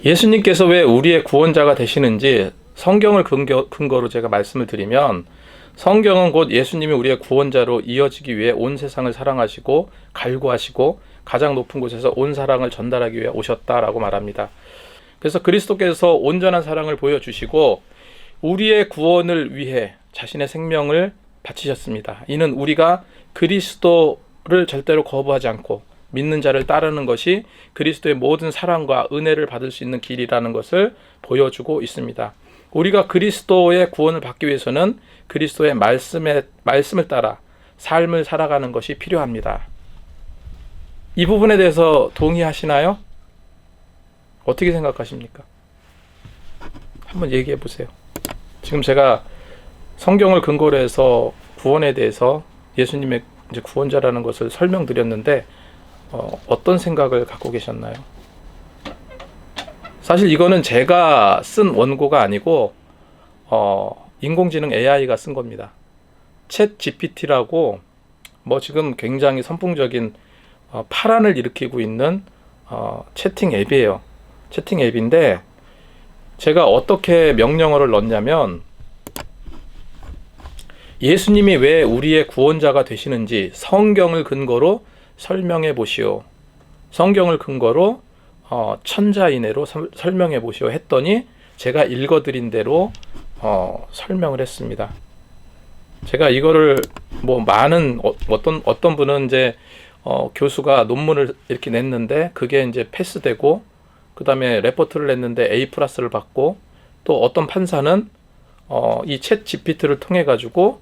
예수님께서 왜 우리의 구원자가 되시는지 성경을 근거로 제가 말씀을 드리면, 성경은 곧 예수님이 우리의 구원자로 이어지기 위해 온 세상을 사랑하시고 갈구하시고 가장 높은 곳에서 온 사랑을 전달하기 위해 오셨다라고 말합니다. 그래서 그리스도께서 온전한 사랑을 보여주시고 우리의 구원을 위해 자신의 생명을 바치셨습니다. 이는 우리가 그리스도를 절대로 거부하지 않고 믿는 자를 따르는 것이 그리스도의 모든 사랑과 은혜를 받을 수 있는 길이라는 것을 보여주고 있습니다. 우리가 그리스도의 구원을 받기 위해서는 그리스도의 말씀을 따라 삶을 살아가는 것이 필요합니다. 이 부분에 대해서 동의하시나요? 어떻게 생각하십니까? 한번 얘기해 보세요. 지금 제가 성경을 근거로 해서 구원에 대해서 예수님의 이제 구원자라는 것을 설명드렸는데 어떤 생각을 갖고 계셨나요? 사실 이거는 제가 쓴 원고가 아니고 인공지능 AI가 쓴 겁니다. 챗 GPT라고 지금 굉장히 선풍적인 파란을 일으키고 있는 채팅 앱이에요. 채팅 앱인데 제가 어떻게 명령어를 넣었냐면, 예수님이 왜 우리의 구원자가 되시는지 성경을 근거로 설명해 보시오. 성경을 근거로 천자인해로 설명해 보시오 했더니 제가 읽어드린 대로 설명을 했습니다. 제가 이거를 많은 어떤 분은 이제 교수가 논문을 이렇게 냈는데 그게 이제 패스되고, 그 다음에 레포트를 냈는데 A+를 받고, 또 어떤 판사는 이 챗 GPT를 통해 가지고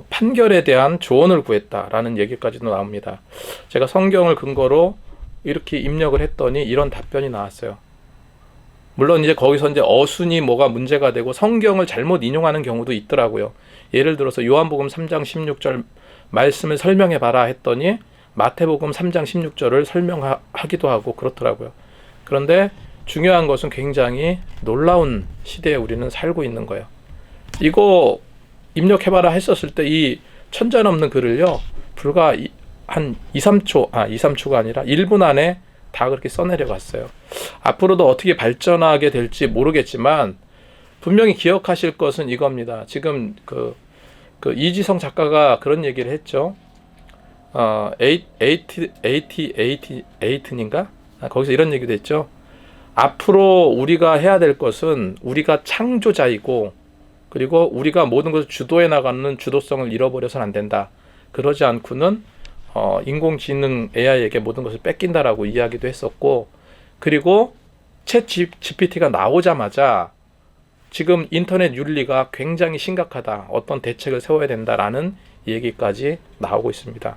판결에 대한 조언을 구했다라는 얘기까지도 나옵니다. 제가 성경을 근거로 이렇게 입력을 했더니 이런 답변이 나왔어요. 물론 이제 거기서 이제 어순이 뭐가 문제가 되고 성경을 잘못 인용하는 경우도 있더라고요. 예를 들어서 요한복음 3장 16절 말씀을 설명해 봐라 했더니 마태복음 3장 16절을 설명하기도 하고 그렇더라고요. 그런데 중요한 것은 굉장히 놀라운 시대에 우리는 살고 있는 거예요. 이거 입력해봐라 했었을 때 이 천자 넘는 글을요, 불과 한 2-3초가 아니라 1분 안에 다 그렇게 써내려 갔어요. 앞으로도 어떻게 발전하게 될지 모르겠지만 분명히 기억하실 것은 이겁니다. 지금 그 이지성 작가가 그런 얘기를 했죠. 에이트인가? 거기서 이런 얘기도 했죠. 앞으로 우리가 해야 될 것은 우리가 창조자이고, 그리고 우리가 모든 것을 주도해 나가는 주도성을 잃어버려서는 안 된다. 그러지 않고는 인공지능 AI에게 모든 것을 뺏긴다라고 이야기도 했었고, 그리고 챗 GPT가 나오자마자 지금 인터넷 윤리가 굉장히 심각하다. 어떤 대책을 세워야 된다라는 얘기까지 나오고 있습니다.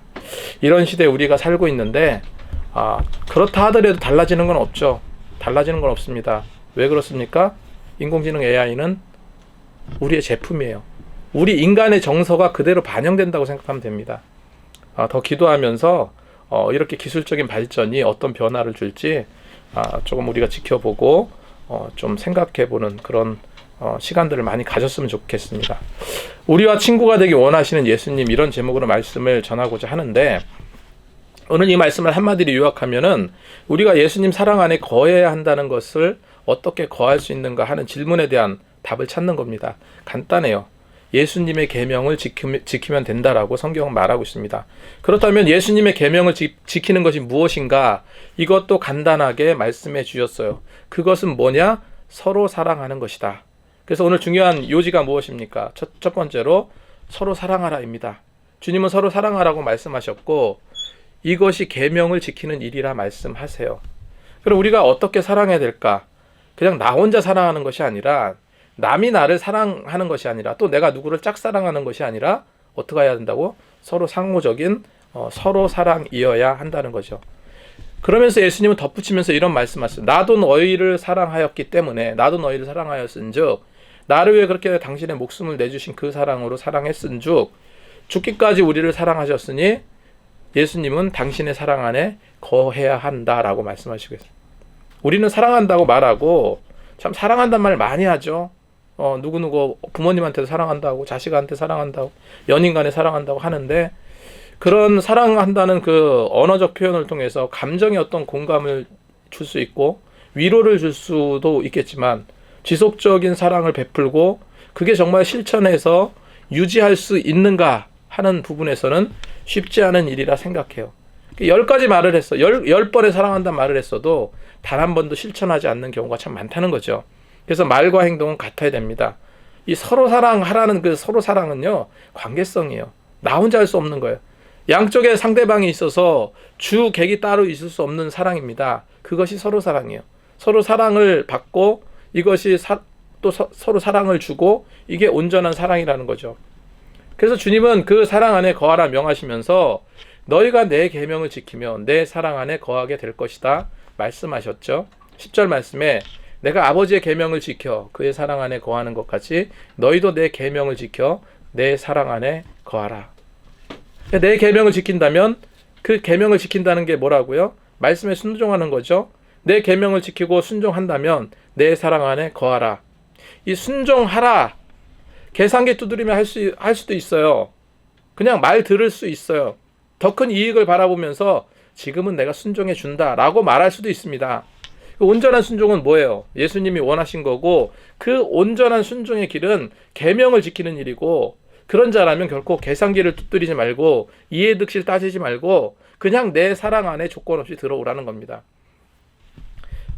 이런 시대에 우리가 살고 있는데 그렇다 하더라도 달라지는 건 없죠. 달라지는 건 없습니다. 왜 그렇습니까? 인공지능 AI는 우리의 제품이에요. 우리 인간의 정서가 그대로 반영된다고 생각하면 됩니다. 더 기도하면서 이렇게 기술적인 발전이 어떤 변화를 줄지 조금 우리가 지켜보고 좀 생각해보는 그런 시간들을 많이 가졌으면 좋겠습니다. 우리와 친구가 되기 원하시는 예수님, 이런 제목으로 말씀을 전하고자 하는데, 오늘 이 말씀을 한마디로 요약하면은 우리가 예수님 사랑 안에 거해야 한다는 것을 어떻게 거할 수 있는가 하는 질문에 대한 답을 찾는 겁니다. 간단해요. 예수님의 계명을 지키면 된다라고 성경은 말하고 있습니다. 그렇다면 예수님의 계명을 지키는 것이 무엇인가? 이것도 간단하게 말씀해 주셨어요. 그것은 뭐냐? 서로 사랑하는 것이다. 그래서 오늘 중요한 요지가 무엇입니까? 첫 번째로 서로 사랑하라입니다. 주님은 서로 사랑하라고 말씀하셨고, 이것이 계명을 지키는 일이라 말씀하세요. 그럼 우리가 어떻게 사랑해야 될까? 그냥 나 혼자 사랑하는 것이 아니라, 남이 나를 사랑하는 것이 아니라, 또 내가 누구를 짝사랑하는 것이 아니라 어떻게 해야 된다고? 서로 상호적인 서로 사랑이어야 한다는 거죠. 그러면서 예수님은 덧붙이면서 이런 말씀하셨어요. 나도 너희를 사랑하였기 때문에, 나도 너희를 사랑하였은즉, 나를 위해 그렇게 당신의 목숨을 내주신 그 사랑으로 사랑했은즉, 죽기까지 우리를 사랑하셨으니 예수님은 당신의 사랑 안에 거해야 한다라고 말씀하시고 있어요. 우리는 사랑한다고 말하고 참 사랑한다는 말 많이 하죠. 누구누구 부모님한테도 사랑한다고, 자식한테 사랑한다고, 연인 간에 사랑한다고 하는데, 그런 사랑한다는 그 언어적 표현을 통해서 감정의 어떤 공감을 줄 수 있고 위로를 줄 수도 있겠지만 지속적인 사랑을 베풀고 그게 정말 실천해서 유지할 수 있는가 하는 부분에서는 쉽지 않은 일이라 생각해요. 10가지 말을 했어. 10번에 사랑한다는 말을 했어도 단 한 번도 실천하지 않는 경우가 참 많다는 거죠. 그래서 말과 행동은 같아야 됩니다. 이 서로 사랑하라는 그 서로 사랑은요, 관계성이에요. 나 혼자 할 수 없는 거예요. 양쪽에 상대방이 있어서 주객이 따로 있을 수 없는 사랑입니다. 그것이 서로 사랑이에요. 서로 사랑을 받고 이것이 또 서로 사랑을 주고 이게 온전한 사랑이라는 거죠. 그래서 주님은 그 사랑 안에 거하라 명하시면서 너희가 내 계명을 지키면 내 사랑 안에 거하게 될 것이다 말씀하셨죠. 10절 말씀에 내가 아버지의 계명을 지켜 그의 사랑 안에 거하는 것 같이 너희도 내 계명을 지켜 내 사랑 안에 거하라. 내 계명을 지킨다면 그 계명을 지킨다는 게 뭐라고요? 말씀에 순종하는 거죠. 내 계명을 지키고 순종한다면 내 사랑 안에 거하라. 이 순종하라 계산기 두드리면 할 수도 있어요. 그냥 말 들을 수 있어요. 더 큰 이익을 바라보면서 지금은 내가 순종해 준다라고 말할 수도 있습니다. 그 온전한 순종은 뭐예요? 예수님이 원하신 거고 그 온전한 순종의 길은 계명을 지키는 일이고 그런 자라면 결코 계산기를 두드리지 말고 이해득실 따지지 말고 그냥 내 사랑 안에 조건 없이 들어오라는 겁니다.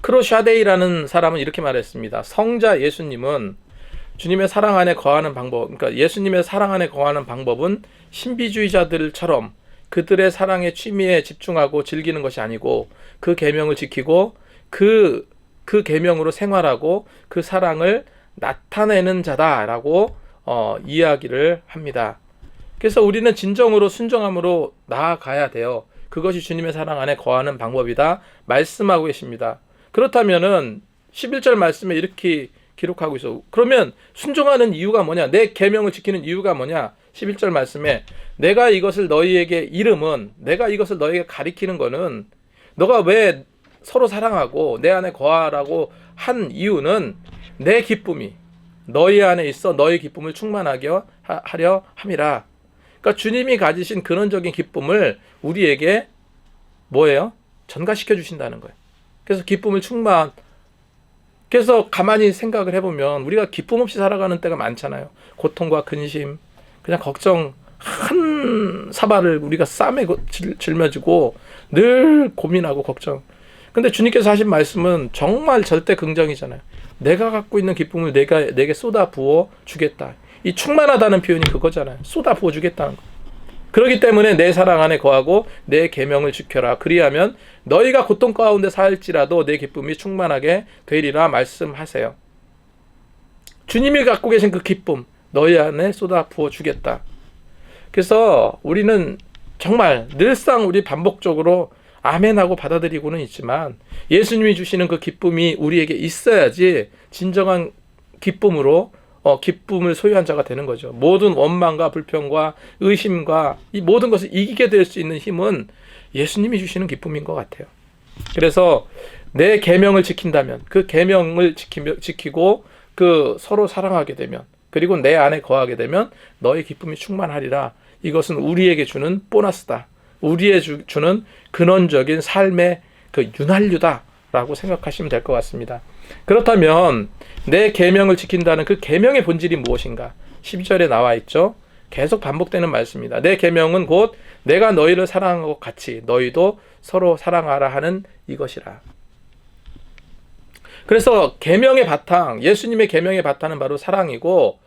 크로샤데이라는 사람은 이렇게 말했습니다. 성자 예수님은 주님의 사랑 안에 거하는 방법, 그러니까 예수님의 사랑 안에 거하는 방법은 신비주의자들처럼 그들의 사랑의 취미에 집중하고 즐기는 것이 아니고 그 계명을 지키고 그 계명으로 생활하고 그 사랑을 나타내는 자다라고 이야기를 합니다. 그래서 우리는 진정으로 순종함으로 나아가야 돼요. 그것이 주님의 사랑 안에 거하는 방법이다 말씀하고 계십니다. 그렇다면은 11절 말씀에 이렇게 기록하고 있어. 그러면 순종하는 이유가 뭐냐? 내 계명을 지키는 이유가 뭐냐? 11절 말씀에 내가 이것을 너희에게 이름은 내가 이것을 너희에게 가리키는 거는 너가 왜 서로 사랑하고 내 안에 거하라고 한 이유는 내 기쁨이 너희 안에 있어 너희 기쁨을 충만하게 하려 함이라. 그러니까 주님이 가지신 근원적인 기쁨을 우리에게 뭐예요? 전가시켜 주신다는 거예요. 그래서 기쁨을 그래서 가만히 생각을 해보면 우리가 기쁨 없이 살아가는 때가 많잖아요. 고통과 근심, 그냥 걱정 한 사발을 우리가 쌈에 짊어지고 늘 고민하고 걱정. 근데 주님께서 하신 말씀은 정말 절대 긍정이잖아요. 내가 갖고 있는 기쁨을 내게 쏟아 부어 주겠다. 이 충만하다는 표현이 그거잖아요. 쏟아 부어 주겠다는 거. 그렇기 때문에 내 사랑 안에 거하고 내 계명을 지켜라. 그리하면 너희가 고통 가운데 살지라도 내 기쁨이 충만하게 되리라 말씀하세요. 주님이 갖고 계신 그 기쁨 너희 안에 쏟아 부어 주겠다. 그래서 우리는 정말 늘상 우리 반복적으로 아멘하고 받아들이고는 있지만 예수님이 주시는 그 기쁨이 우리에게 있어야지 진정한 기쁨으로 기쁨을 소유한 자가 되는 거죠. 모든 원망과 불평과 의심과 이 모든 것을 이기게 될 수 있는 힘은 예수님이 주시는 기쁨인 것 같아요. 그래서 내 계명을 지킨다면 그 계명을 지키고 그 서로 사랑하게 되면 그리고 내 안에 거하게 되면 너의 기쁨이 충만하리라. 이것은 우리에게 주는 보너스다. 우리에게 주는 근원적인 삶의 그 윤활유다라고 생각하시면 될 것 같습니다. 그렇다면 내 계명을 지킨다는 그 계명의 본질이 무엇인가? 12절에 나와 있죠. 계속 반복되는 말씀입니다. 내 계명은 곧 내가 너희를 사랑한 것 같이 너희도 서로 사랑하라 하는 이것이라. 그래서 계명의 바탕, 예수님의 계명의 바탕은 바로 사랑이고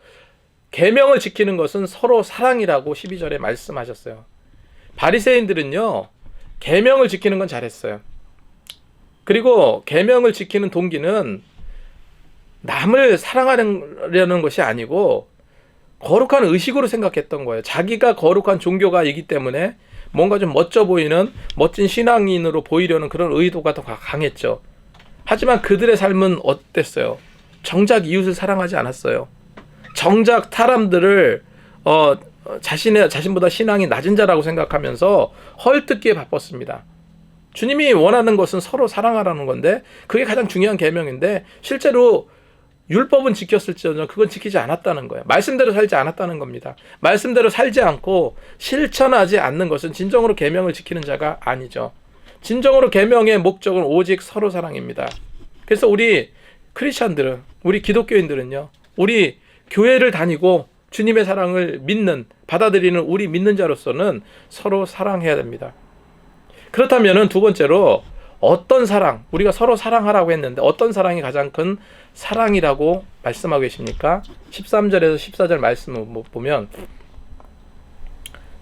계명을 지키는 것은 서로 사랑이라고 12절에 말씀하셨어요. 바리새인들은요. 계명을 지키는 건 잘했어요. 그리고 계명을 지키는 동기는 남을 사랑하려는 것이 아니고 거룩한 의식으로 생각했던 거예요. 자기가 거룩한 종교가 있기 때문에 뭔가 좀 멋져 보이는 멋진 신앙인으로 보이려는 그런 의도가 더 강했죠. 하지만 그들의 삶은 어땠어요? 정작 이웃을 사랑하지 않았어요. 정작 사람들을 자신보다 신앙이 낮은 자라고 생각하면서 헐뜯기에 바빴습니다. 주님이 원하는 것은 서로 사랑하라는 건데 그게 가장 중요한 계명인데 실제로 율법은 지켰을지언정 그건 지키지 않았다는 거예요. 말씀대로 살지 않았다는 겁니다. 말씀대로 살지 않고 실천하지 않는 것은 진정으로 계명을 지키는 자가 아니죠. 진정으로 계명의 목적은 오직 서로 사랑입니다. 그래서 우리 크리스찬들은, 우리 기독교인들은요, 우리 교회를 다니고 주님의 사랑을 믿는, 받아들이는 우리 믿는 자로서는 서로 사랑해야 됩니다. 그렇다면은 두 번째로, 어떤 사랑, 우리가 서로 사랑하라고 했는데 어떤 사랑이 가장 큰 사랑이라고 말씀하고 계십니까? 13절에서 14절 말씀을 보면,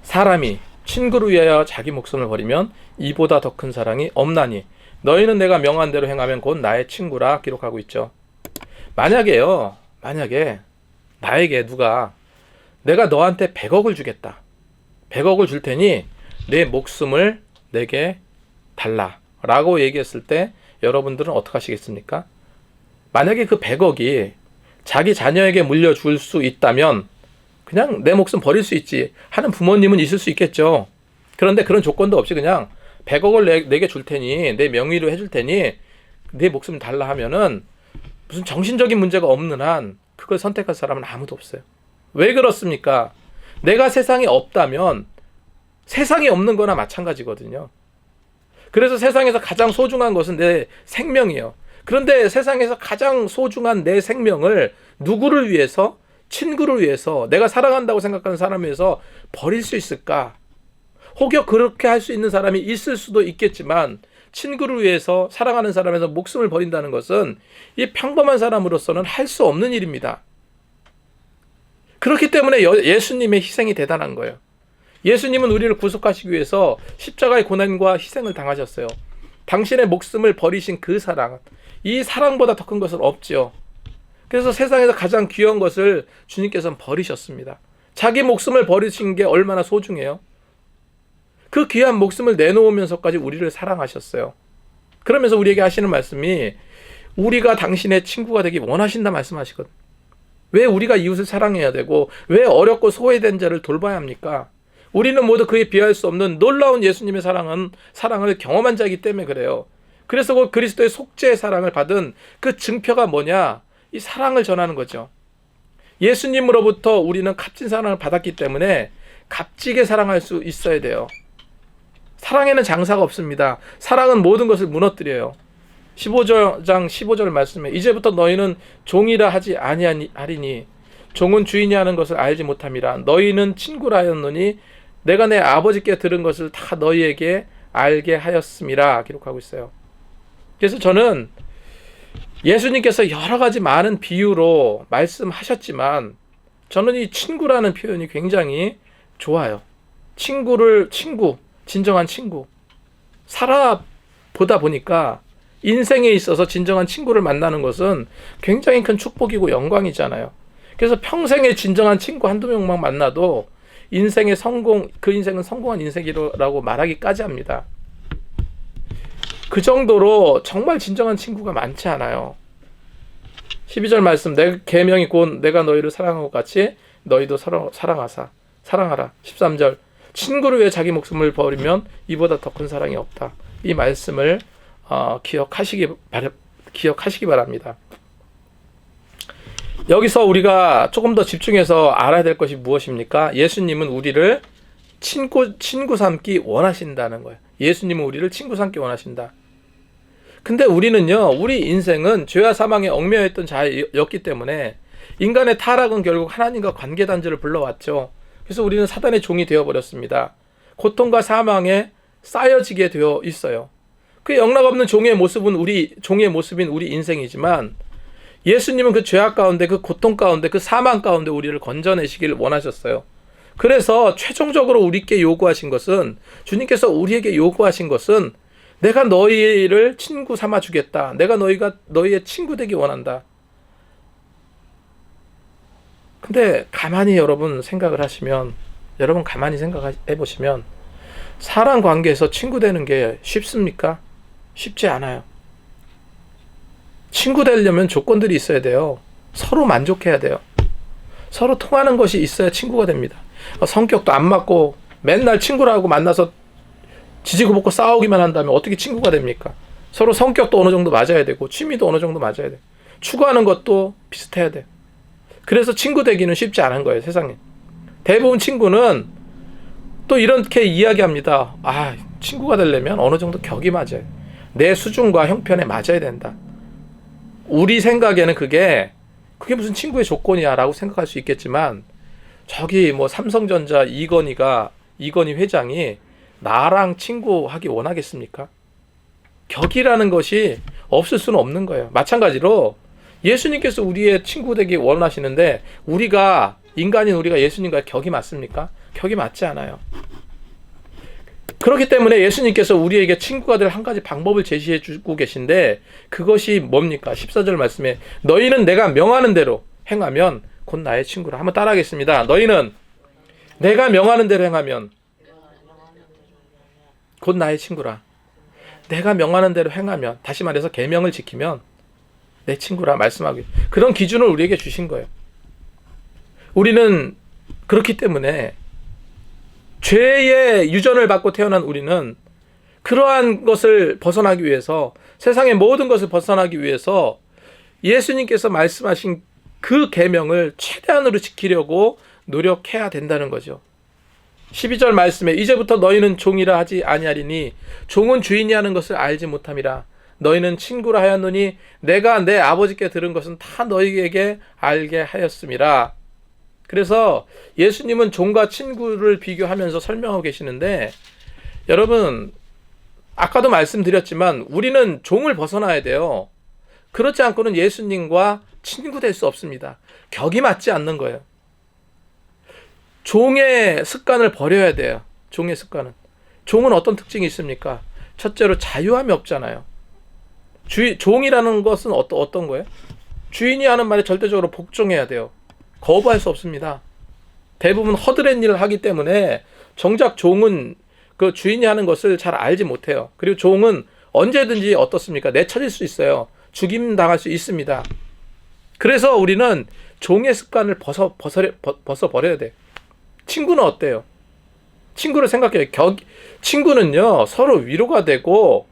사람이 친구를 위하여 자기 목숨을 버리면 이보다 더 큰 사랑이 없나니 너희는 내가 명한 대로 행하면 곧 나의 친구라 기록하고 있죠. 만약에 나에게 누가, 내가 너한테 100억을 주겠다, 100억을 줄 테니 내 목숨을 내게 달라 라고 얘기했을 때 여러분들은 어떻게 하시겠습니까? 만약에 그 100억이 자기 자녀에게 물려줄 수 있다면 그냥 내 목숨 버릴 수 있지 하는 부모님은 있을 수 있겠죠. 그런데 그런 조건도 없이 그냥 100억을 내게 줄 테니, 내 명의로 해줄 테니 내 목숨 달라 하면은 무슨 정신적인 문제가 없는 한 그걸 선택할 사람은 아무도 없어요. 왜 그렇습니까? 내가 세상에 없다면 세상에 없는 거나 마찬가지거든요. 그래서 세상에서 가장 소중한 것은 내 생명이에요. 그런데 세상에서 가장 소중한 내 생명을 누구를 위해서, 친구를 위해서, 내가 사랑한다고 생각하는 사람을 위해서 버릴 수 있을까? 혹여 그렇게 할 수 있는 사람이 있을 수도 있겠지만, 친구를 위해서, 사랑하는 사람에서 목숨을 버린다는 것은 이 평범한 사람으로서는 할 수 없는 일입니다. 그렇기 때문에 예수님의 희생이 대단한 거예요. 예수님은 우리를 구속하시기 위해서 십자가의 고난과 희생을 당하셨어요. 당신의 목숨을 버리신 그 사랑, 이 사랑보다 더 큰 것은 없죠. 그래서 세상에서 가장 귀한 것을 주님께서는 버리셨습니다. 자기 목숨을 버리신 게 얼마나 소중해요. 그 귀한 목숨을 내놓으면서까지 우리를 사랑하셨어요. 그러면서 우리에게 하시는 말씀이, 우리가 당신의 친구가 되기 원하신다 말씀하시거든요. 왜 우리가 이웃을 사랑해야 되고 왜 어렵고 소외된 자를 돌봐야 합니까? 우리는 모두 그에 비할 수 없는 놀라운 예수님의 사랑을 경험한 자이기 때문에 그래요. 그래서 그 그리스도의 속죄의 사랑을 받은 그 증표가 뭐냐? 이 사랑을 전하는 거죠. 예수님으로부터 우리는 값진 사랑을 받았기 때문에 값지게 사랑할 수 있어야 돼요. 사랑에는 장사가 없습니다. 사랑은 모든 것을 무너뜨려요. 15장 15절 말씀에, 이제부터 너희는 종이라 하지 아니하리니 종은 주인이 하는 것을 알지 못함이라. 너희는 친구라 하였노니 내가 내 아버지께 들은 것을 다 너희에게 알게 하였음이라 기록하고 있어요. 그래서 저는 예수님께서 여러 가지 많은 비유로 말씀하셨지만 저는 이 친구라는 표현이 굉장히 좋아요. 친구, 진정한 친구. 살아보다 보니까 인생에 있어서 진정한 친구를 만나는 것은 굉장히 큰 축복이고 영광이잖아요. 그래서 평생에 진정한 친구 한두 명만 만나도 인생의 그 인생은 성공한 인생이라고 말하기까지 합니다. 그 정도로 정말 진정한 친구가 많지 않아요. 12절 말씀, 내 계명이 곧 내가 너희를 사랑한 것 같이 너희도 사랑하라. 13절, 친구를 위해 자기 목숨을 버리면 이보다 더 큰 사랑이 없다. 이 말씀을 기억하시기 바랍니다. 여기서 우리가 조금 더 집중해서 알아야 될 것이 무엇입니까? 예수님은 우리를 친구 삼기 원하신다는 거예요. 예수님은 우리를 친구 삼기 원하신다. 근데 우리는요, 우리 인생은 죄와 사망에 얽매여있던 자였기 때문에 인간의 타락은 결국 하나님과 관계 단절을 불러왔죠. 그래서 우리는 사단의 종이 되어버렸습니다. 고통과 사망에 쌓여지게 되어 있어요. 그 영락없는 종의 모습인 우리 인생이지만 예수님은 그 죄악 가운데, 그 고통 가운데, 그 사망 가운데 우리를 건져내시길 원하셨어요. 그래서 최종적으로 우리께 요구하신 것은, 주님께서 우리에게 요구하신 것은, 내가 너희를 친구 삼아 주겠다. 내가 너희의 친구 되기 원한다. 근데 가만히 여러분 가만히 생각해 보시면 사람 관계에서 친구 되는 게 쉽습니까? 쉽지 않아요. 친구 되려면 조건들이 있어야 돼요. 서로 만족해야 돼요. 서로 통하는 것이 있어야 친구가 됩니다. 성격도 안 맞고 맨날 친구라고 만나서 지지고 볶고 싸우기만 한다면 어떻게 친구가 됩니까? 서로 성격도 어느 정도 맞아야 되고 취미도 어느 정도 맞아야 돼요. 추구하는 것도 비슷해야 돼요. 그래서 친구 되기는 쉽지 않은 거예요, 세상에. 대부분 친구는 또 이렇게 이야기합니다. 친구가 되려면 어느 정도 격이 맞아요. 내 수준과 형편에 맞아야 된다. 우리 생각에는 그게 무슨 친구의 조건이야 라고 생각할 수 있겠지만, 저기 뭐 삼성전자 이건희 회장이 나랑 친구하기 원하겠습니까? 격이라는 것이 없을 수는 없는 거예요. 마찬가지로 예수님께서 우리의 친구 되기 원하시는데, 인간인 우리가 예수님과 격이 맞습니까? 격이 맞지 않아요. 그렇기 때문에 예수님께서 우리에게 친구가 될 한 가지 방법을 제시해 주고 계신데, 그것이 뭡니까? 14절 말씀에 너희는 내가 명하는 대로 행하면 곧 나의 친구라. 한번 따라하겠습니다. 너희는 내가 명하는 대로 행하면 곧 나의 친구라. 내가 명하는 대로 행하면, 다시 말해서 계명을 지키면 내 친구라 말씀하기. 그런 기준을 우리에게 주신 거예요. 우리는 그렇기 때문에 죄의 유전을 받고 태어난 우리는 그러한 것을 벗어나기 위해서, 세상의 모든 것을 벗어나기 위해서 예수님께서 말씀하신 그 계명을 최대한으로 지키려고 노력해야 된다는 거죠. 12절 말씀에 이제부터 너희는 종이라 하지 아니하리니 종은 주인이 하는 것을 알지 못함이라. 너희는 친구라 하였노니 내가 내 아버지께 들은 것은 다 너희에게 알게 하였음이라. 그래서 예수님은 종과 친구를 비교하면서 설명하고 계시는데, 여러분 아까도 말씀드렸지만 우리는 종을 벗어나야 돼요. 그렇지 않고는 예수님과 친구 될 수 없습니다. 격이 맞지 않는 거예요. 종의 습관을 버려야 돼요. 종의 습관은. 종은 어떤 특징이 있습니까? 첫째로 자유함이 없잖아요. 종이라는 것은 어떤 거예요? 주인이 하는 말에 절대적으로 복종해야 돼요. 거부할 수 없습니다. 대부분 허드렛 일을 하기 때문에 정작 종은 그 주인이 하는 것을 잘 알지 못해요. 그리고 종은 언제든지 어떻습니까? 내쳐질 수 있어요. 죽임 당할 수 있습니다. 그래서 우리는 종의 습관을 벗어버려야 돼요. 친구는 어때요? 친구를 생각해요. 친구는요, 서로 위로가 되고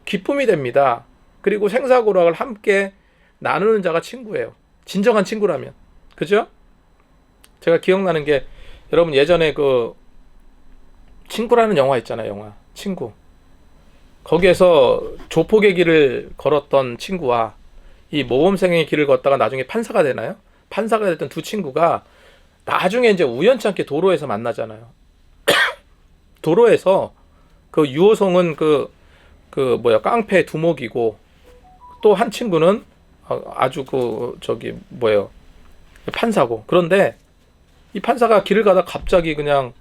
기쁨이 됩니다. 그리고 생사고락을 함께 나누는 자가 친구예요. 진정한 친구라면. 그죠? 제가 기억나는 게, 여러분 예전에 그 친구라는 영화 있잖아요. 영화 친구. 거기에서 조폭의 길을 걸었던 친구와 이 모범생의 길을 걷다가 나중에 판사가 되나요? 판사가 됐던 두 친구가 나중에 이제 우연치 않게 도로에서 만나잖아요. 도로에서 그 유호성은 깡패 두목이고, 또 한 친구는 아주 판사고. 그런데 이 판사가 길을 가다 갑자기 그냥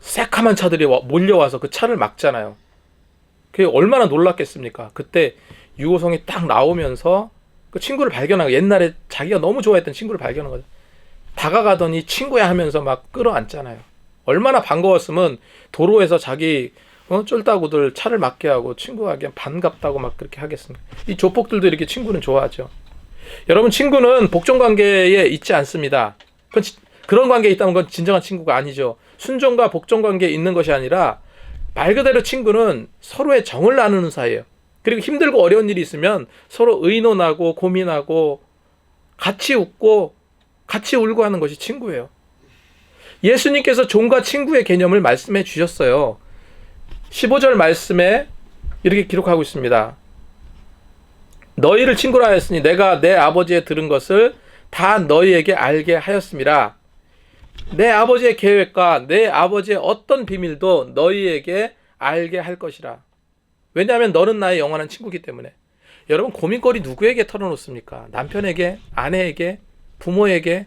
새카만 차들이 몰려와서 그 차를 막잖아요. 그게 얼마나 놀랐겠습니까? 그때 유호성이 딱 나오면서 그 친구를 발견하고, 옛날에 자기가 너무 좋아했던 친구를 발견한 거죠. 다가가더니 친구야 하면서 막 끌어안잖아요. 얼마나 반가웠으면 도로에서 자기 쫄따구들 차를 막게 하고 친구가 그냥 반갑다고 막 그렇게 하겠습니까? 이 조폭들도 이렇게 친구는 좋아하죠. 여러분, 친구는 복종관계에 있지 않습니다. 그런 관계에 있다면 그건 진정한 친구가 아니죠. 순종과 복종 관계에 있는 것이 아니라 말 그대로 친구는 서로의 정을 나누는 사이예요. 그리고 힘들고 어려운 일이 있으면 서로 의논하고 고민하고 같이 웃고 같이 울고 하는 것이 친구예요. 예수님께서 종과 친구의 개념을 말씀해 주셨어요. 15절 말씀에 이렇게 기록하고 있습니다. 너희를 친구라 하였으니 내가 내 아버지의 들은 것을 다 너희에게 알게 하였음이라. 내 아버지의 계획과 내 아버지의 어떤 비밀도 너희에게 알게 할 것이라. 왜냐하면 너는 나의 영원한 친구이기 때문에. 여러분, 고민거리 누구에게 털어놓습니까? 남편에게, 아내에게, 부모에게,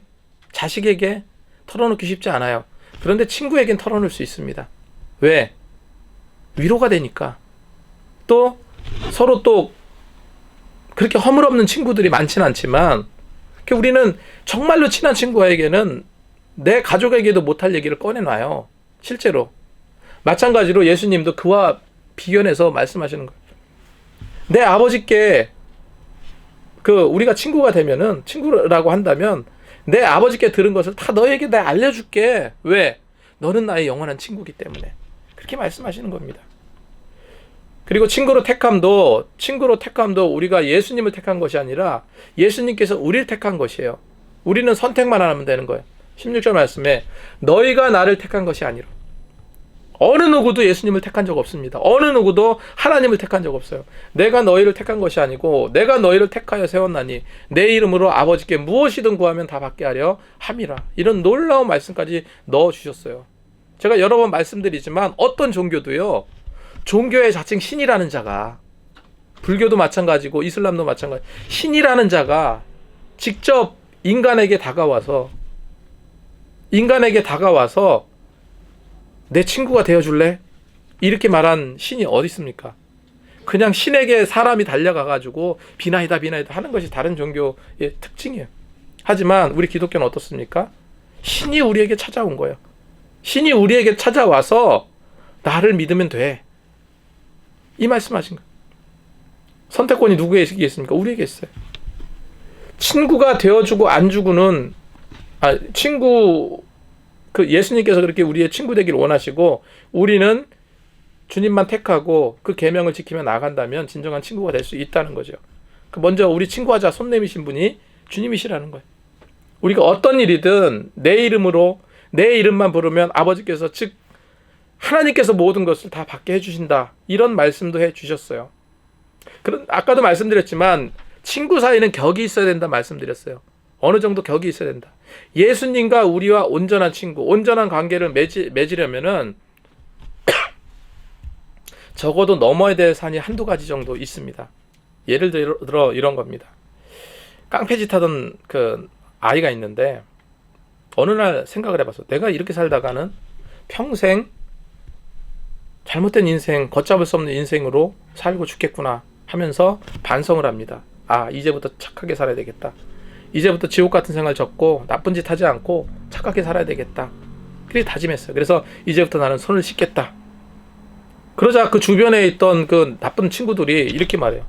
자식에게 털어놓기 쉽지 않아요. 그런데 친구에겐 털어놓을 수 있습니다. 왜? 위로가 되니까. 또 서로 또 그렇게 허물없는 친구들이 많지는 않지만, 우리는 정말로 친한 친구에게는 내 가족에게도 못할 얘기를 꺼내놔요. 실제로. 마찬가지로 예수님도 그와 비견해서 말씀하시는 거예요. 내 아버지께 우리가 친구가 되면은, 친구라고 한다면 내 아버지께 들은 것을 다 너에게 내가 알려줄게. 왜? 너는 나의 영원한 친구이기 때문에. 그렇게 말씀하시는 겁니다. 그리고 친구로 택함도 우리가 예수님을 택한 것이 아니라 예수님께서 우리를 택한 것이에요. 우리는 선택만 하면 되는 거예요. 16절 말씀에 너희가 나를 택한 것이 아니라. 어느 누구도 예수님을 택한 적 없습니다. 어느 누구도 하나님을 택한 적 없어요. 내가 너희를 택한 것이 아니고 내가 너희를 택하여 세웠나니 내 이름으로 아버지께 무엇이든 구하면 다 받게 하려 함이라. 이런 놀라운 말씀까지 넣어주셨어요. 제가 여러 번 말씀드리지만 어떤 종교도요, 종교의 자칭 신이라는 자가, 불교도 마찬가지고 이슬람도 마찬가지, 신이라는 자가 직접 인간에게 다가와서 내 친구가 되어줄래? 이렇게 말한 신이 어디 있습니까? 그냥 신에게 사람이 달려가가지고 비나이다 하는 것이 다른 종교의 특징이에요. 하지만 우리 기독교는 어떻습니까? 신이 우리에게 찾아온 거예요. 신이 우리에게 찾아와서 나를 믿으면 돼, 이 말씀하신 거예요. 선택권이 누구에게 있습니까? 우리에게 있어요. 친구가 되어주고 안 주고는, 예수님께서 그렇게 우리의 친구 되기를 원하시고, 우리는 주님만 택하고 그 계명을 지키며 나간다면 진정한 친구가 될 수 있다는 거죠. 먼저 우리 친구하자 손 내미신 분이 주님이시라는 거예요. 우리가 어떤 일이든 내 이름으로, 내 이름만 부르면 아버지께서, 즉 하나님께서 모든 것을 다 받게 해주신다, 이런 말씀도 해주셨어요. 아까도 말씀드렸지만 친구 사이는 격이 있어야 된다 말씀드렸어요. 어느 정도 격이 있어야 된다. 예수님과 우리와 온전한 친구, 온전한 관계를 맺으려면은 적어도 넘어야 될 산이 한두 가지 정도 있습니다. 예를 들어 이런 겁니다. 깡패짓 하던 그 아이가 있는데 어느 날 생각을 해봤어. 내가 이렇게 살다가는 평생 잘못된 인생, 걷잡을 수 없는 인생으로 살고 죽겠구나 하면서 반성을 합니다. 이제부터 착하게 살아야 되겠다. 이제부터 지옥 같은 생활 접고 나쁜 짓 하지 않고 착하게 살아야 되겠다. 그렇게 다짐했어요. 그래서 이제부터 나는 손을 씻겠다. 그러자 그 주변에 있던 그 나쁜 친구들이 이렇게 말해요.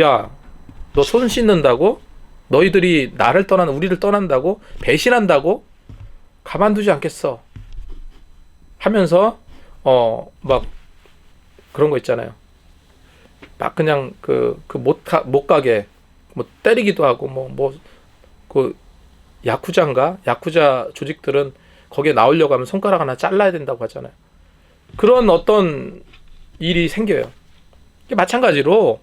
야, 너 손 씻는다고? 너희들이 우리를 떠난다고? 배신한다고? 가만두지 않겠어. 하면서 막 그런 거 있잖아요. 막 그냥 못 가게 뭐 때리기도 하고 그 야쿠자 조직들은 거기에 나오려고 하면 손가락 하나 잘라야 된다고 하잖아요. 그런 어떤 일이 생겨요. 마찬가지로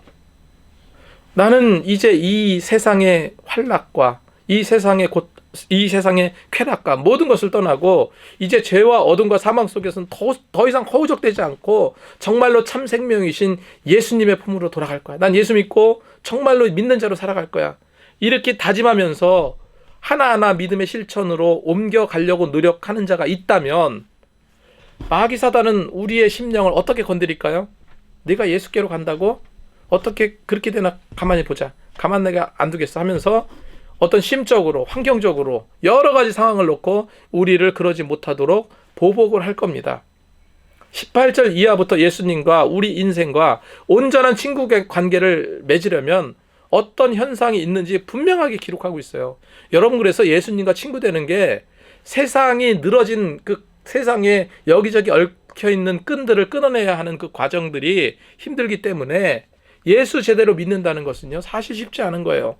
나는 이제 이 세상의 환락과 이 세상의 쾌락과 모든 것을 떠나고 이제 죄와 어둠과 사망 속에서는 더 이상 허우적대지 않고 정말로 참 생명이신 예수님의 품으로 돌아갈 거야. 난 예수 믿고 정말로 믿는 자로 살아갈 거야. 이렇게 다짐하면서 하나하나 믿음의 실천으로 옮겨가려고 노력하는 자가 있다면 마귀 사단은 우리의 심령을 어떻게 건드릴까요? 네가 예수께로 간다고? 어떻게 그렇게 되나 가만히 보자. 가만 내가 안 두겠어 하면서 어떤 심적으로, 환경적으로 여러 가지 상황을 놓고 우리를 그러지 못하도록 보복을 할 겁니다. 18절 이하부터 예수님과 우리 인생과 온전한 친구 관계를 맺으려면 어떤 현상이 있는지 분명하게 기록하고 있어요. 여러분, 그래서 예수님과 친구 되는 게 세상이 늘어진 그 세상에 여기저기 얽혀있는 끈들을 끊어내야 하는 그 과정들이 힘들기 때문에 예수 제대로 믿는다는 것은요, 사실 쉽지 않은 거예요.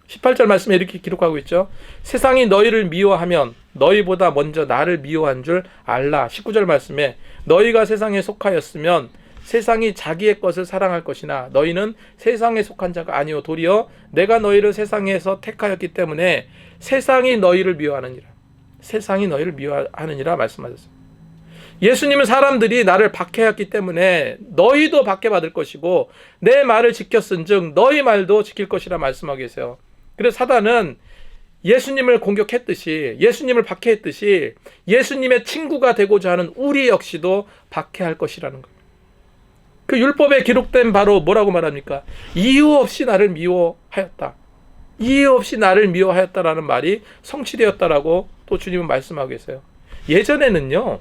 18절 말씀에 이렇게 기록하고 있죠. 세상이 너희를 미워하면 너희보다 먼저 나를 미워한 줄 알라. 19절 말씀에 너희가 세상에 속하였으면 세상이 자기의 것을 사랑할 것이나 너희는 세상에 속한 자가 아니요 도리어 내가 너희를 세상에서 택하였기 때문에 세상이 너희를 미워하느니라. 세상이 너희를 미워하느니라 말씀하셨어요. 예수님은 사람들이 나를 박해했기 때문에 너희도 박해받을 것이고 내 말을 지켰은즉 너희 말도 지킬 것이라 말씀하고 계세요. 그래서 사단은 예수님을 공격했듯이, 예수님을 박해했듯이 예수님의 친구가 되고자 하는 우리 역시도 박해할 것이라는 거예요. 그 율법에 기록된 바로 뭐라고 말합니까? 이유 없이 나를 미워하였다. 이유 없이 나를 미워하였다라는 말이 성취되었다라고 또 주님은 말씀하고 계세요. 예전에는요,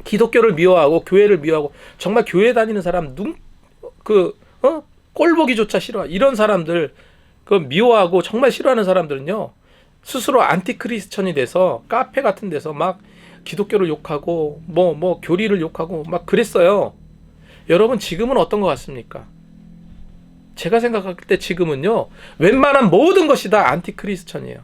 기독교를 미워하고 교회를 미워하고 정말 교회 다니는 사람 꼴 보기조차 싫어, 이런 사람들 그 미워하고 정말 싫어하는 사람들은요, 스스로 안티크리스천이 돼서 카페 같은 데서 막 기독교를 욕하고 뭐 교리를 욕하고 막 그랬어요. 여러분, 지금은 어떤 것 같습니까? 제가 생각할 때 지금은요, 웬만한 모든 것이 다 안티크리스천이에요.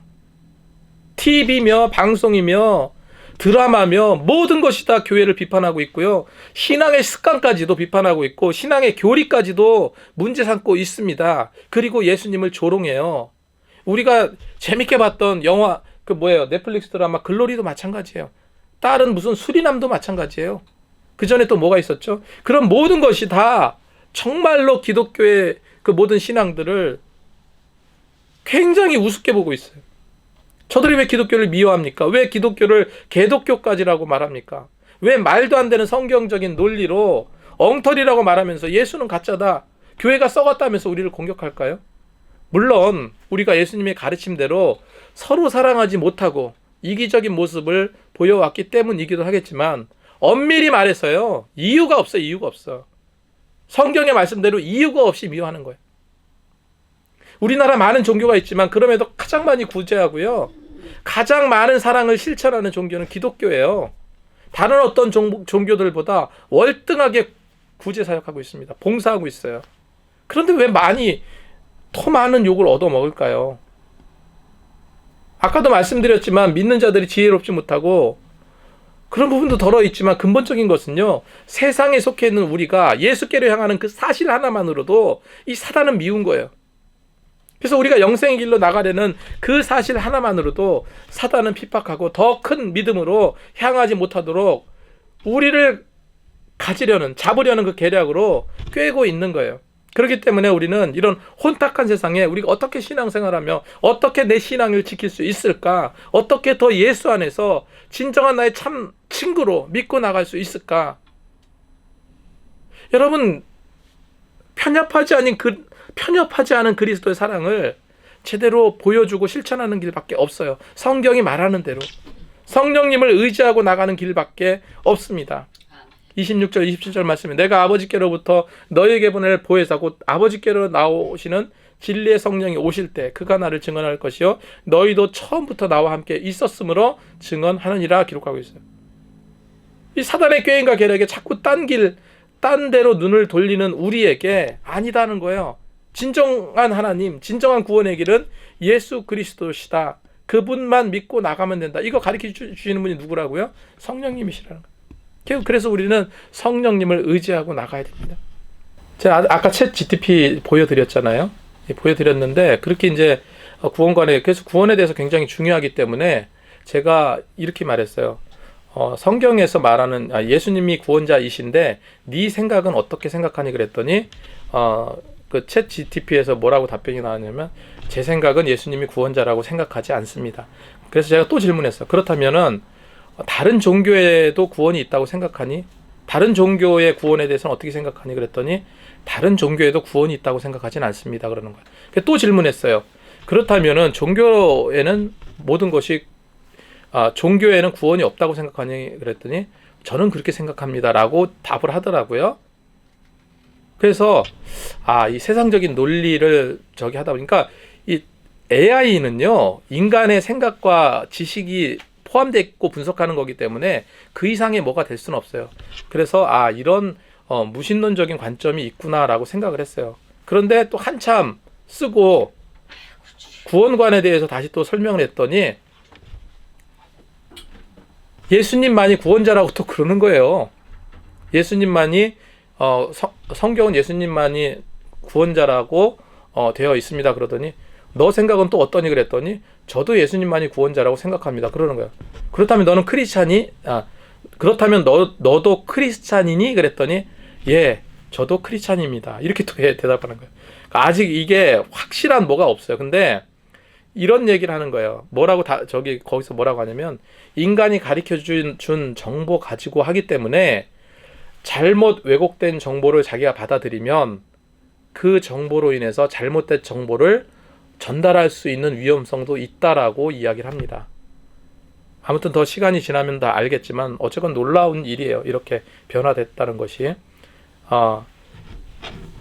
TV며 방송이며 드라마며 모든 것이 다 교회를 비판하고 있고요. 신앙의 습관까지도 비판하고 있고 신앙의 교리까지도 문제 삼고 있습니다. 그리고 예수님을 조롱해요. 우리가 재밌게 봤던 영화 넷플릭스 드라마 글로리도 마찬가지예요. 다른 무슨 수리남도 마찬가지예요. 그 전에 또 뭐가 있었죠? 그런 모든 것이 다 정말로 기독교의 그 모든 신앙들을 굉장히 우습게 보고 있어요. 저들이 왜 기독교를 미워합니까? 왜 기독교를 개독교까지라고 말합니까? 왜 말도 안 되는 성경적인 논리로 엉터리라고 말하면서 예수는 가짜다, 교회가 썩었다면서 우리를 공격할까요? 물론 우리가 예수님의 가르침대로 서로 사랑하지 못하고 이기적인 모습을 보여왔기 때문이기도 하겠지만 엄밀히 말해서요, 이유가 없어요. 이유가 없어. 성경의 말씀대로 이유가 없이 미워하는 거예요. 우리나라 많은 종교가 있지만 그럼에도 가장 많이 구제하고요, 가장 많은 사랑을 실천하는 종교는 기독교예요. 다른 어떤 종교들보다 월등하게 구제 사역하고 있습니다. 봉사하고 있어요. 그런데 왜 더 많은 욕을 얻어먹을까요? 아까도 말씀드렸지만 믿는 자들이 지혜롭지 못하고 그런 부분도 덜어 있지만 근본적인 것은요, 세상에 속해 있는 우리가 예수께로 향하는 그 사실 하나만으로도 이 사단은 미운 거예요. 그래서 우리가 영생의 길로 나가려는 그 사실 하나만으로도 사단은 핍박하고 더 큰 믿음으로 향하지 못하도록 우리를 잡으려는 그 계략으로 꿰고 있는 거예요. 그렇기 때문에 우리는 이런 혼탁한 세상에 우리가 어떻게 신앙생활하며 어떻게 내 신앙을 지킬 수 있을까, 어떻게 더 예수 안에서 진정한 나의 참 친구로 믿고 나갈 수 있을까. 여러분, 편협하지 않은 그리스도의 사랑을 제대로 보여주고 실천하는 길밖에 없어요. 성경이 말하는 대로 성령님을 의지하고 나가는 길밖에 없습니다. 26절 27절 말씀에 내가 아버지께로부터 너에게 보낼 보혜사 곧 아버지께로 나오시는 진리의 성령이 오실 때 그가 나를 증언할 것이요 너희도 처음부터 나와 함께 있었으므로 증언하느니라 기록하고 있어요. 이 사단의 꾀인과 계략에 자꾸 딴 데로 눈을 돌리는 우리에게 아니다는 거예요. 진정한 하나님, 진정한 구원의 길은 예수 그리스도시다. 그분만 믿고 나가면 된다. 이거 가르쳐 주시는 분이 누구라고요? 성령님이시라는 거예요. 그래서 우리는 성령님을 의지하고 나가야 됩니다. 제가 아까 챗 GTP 보여드렸잖아요. 보여드렸는데 그렇게 이제 그래서 구원에 대해서 굉장히 중요하기 때문에 제가 이렇게 말했어요. 성경에서 말하는 예수님이 구원자이신데 네 생각은 어떻게 생각하니 그랬더니 그 챗 GTP에서 뭐라고 답변이 나왔냐면 제 생각은 예수님이 구원자라고 생각하지 않습니다. 그래서 제가 또 질문했어요. 그렇다면은 다른 종교에도 구원이 있다고 생각하니? 다른 종교의 구원에 대해서는 어떻게 생각하니? 그랬더니 다른 종교에도 구원이 있다고 생각하진 않습니다. 그러는 거예요. 또 질문했어요. 그렇다면은 종교에는 모든 것이 종교에는 구원이 없다고 생각하니? 그랬더니 저는 그렇게 생각합니다. 라고 답을 하더라고요. 그래서 이 세상적인 논리를 하다 보니까 이 AI는요, 인간의 생각과 지식이 포함되어 있고 분석하는 거기 때문에 그 이상의 뭐가 될 수는 없어요. 그래서 이런 무신론적인 관점이 있구나라고 생각을 했어요. 그런데 또 한참 쓰고 구원관에 대해서 다시 또 설명을 했더니 예수님만이 구원자라고 또 그러는 거예요. 예수님만이 성경은 예수님만이 구원자라고 되어 있습니다. 그러더니 너 생각은 또 어떠니? 그랬더니 저도 예수님만이 구원자라고 생각합니다. 그러는 거예요. 그렇다면 너는 크리스찬이? 그렇다면 너도 크리스찬이니? 그랬더니 예, 저도 크리스찬입니다. 이렇게 또 대답하는 거예요. 그러니까 아직 이게 확실한 뭐가 없어요. 근데 이런 얘기를 하는 거예요. 거기서 뭐라고 하냐면 인간이 가르쳐 준 정보 가지고 하기 때문에 잘못 왜곡된 정보를 자기가 받아들이면 그 정보로 인해서 잘못된 정보를 전달할 수 있는 위험성도 있다라고 이야기를 합니다. 아무튼 더 시간이 지나면 다 알겠지만 어쨌건 놀라운 일이에요. 이렇게 변화됐다는 것이.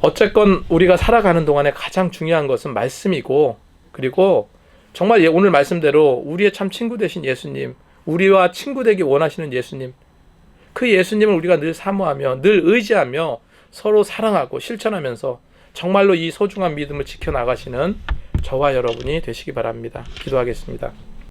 어쨌건 우리가 살아가는 동안에 가장 중요한 것은 말씀이고, 그리고 정말 오늘 말씀대로 우리의 참 친구 되신 예수님, 우리와 친구 되기 원하시는 예수님, 그 예수님을 우리가 늘 사모하며 늘 의지하며 서로 사랑하고 실천하면서 정말로 이 소중한 믿음을 지켜나가시는 저와 여러분이 되시기 바랍니다. 기도하겠습니다.